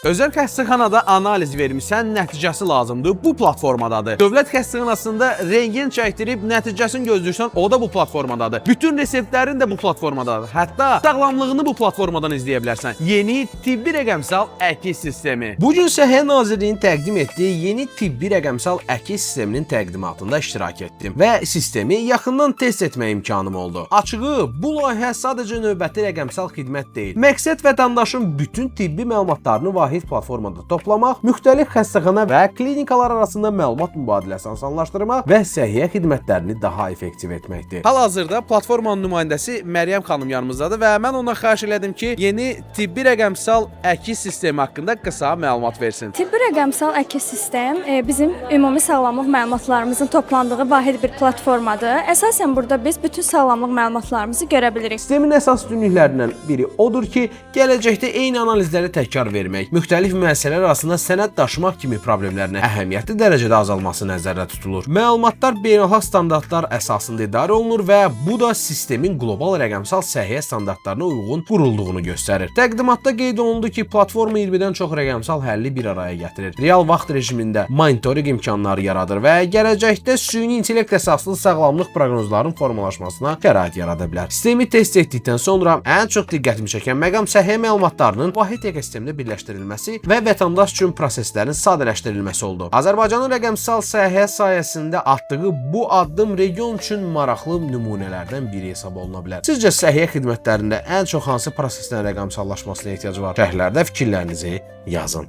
Özəl xəstəxanada analiz vermisən, nəticəsi lazımdır, bu platformadadır. Dövlət xəstəxanasında rengen çəkdirib nəticəsini gözləyirsən, o da bu platformadadır. Bütün reseptlərin də bu platformadadır. Hətta sağlamlığını bu platformadan izləyə bilərsən. Yeni tibbi rəqəmsal əkiz sistemi. Bugün Səhiyyə Nazirliyinin təqdim etdiyi yeni tibbi rəqəmsal əkiz sisteminin təqdimatında iştirak etdim və sistemi yaxından test etmə imkanım oldu. Açığı, bu layihə sadəcə növbəti rəqəmsal xidmət deyil. Məqsəd vətəndaşın bütün tibbi məlumatlarını vahid platformada toplamaq, müxtəlif xəstəxana və klinikalar arasında məlumat mübadiləsini asanlaşdırmaq və səhiyyə xidmətlərini daha effektiv etməkdir. Hal-hazırda platformanın nümayəndəsi Məryəm xanım yanımızdadır və mən ona xahiş elədim ki, yeni tibbi rəqəmsal əkiz sistemi haqqında qısa məlumat versin. Tibbi rəqəmsal əkiz sistem bizim ümumi sağlamlıq məlumatlarımızın toplandığı vahid bir platformadır. Əsasən burada biz bütün sağlamlıq məlumatlarımızı görə bilirik. Sistemin əsas üstünlüklərindən biri odur ki, gələcəkdə eyni analizləri təkrar vermək, müxtəlif müəssisələr arasında sənəd daşımaq kimi problemlərinə əhəmiyyətli dərəcədə azalması nəzərdə tutulur. Məlumatlar beynəlxalq standartlar əsasında idarə olunur və bu da sistemin qlobal rəqəmsal səhiyyə standartlarına uyğun qurulduğunu göstərir. Təqdimatda qeyd olundu ki, platforma 20-dən çox rəqəmsal həlli bir araya gətirir. Real vaxt rejimində monitorinq imkanları yaradır və gələcəkdə süni intellekt əsaslı sağlamlıq proqnozlarının formalaşmasına şərait yarada bilər. Sistemi test etdikdən sonra ən çox diqqətimi çəkən məqam səhiyyə məlumatlarının vahid ekosistemdə birləşdirilməsi və vətəndaş üçün proseslərin sadələşdirilməsi oldu. Azərbaycanın rəqəmsal səhiyyə sayəsində atdığı bu addım region üçün maraqlı nümunələrdən biri hesab oluna bilər. Sizcə səhiyyə xidmətlərində ən çox hansı proseslərin rəqəmsallaşmasına ehtiyac var? Şərhlərdə fikirlərinizi yazın.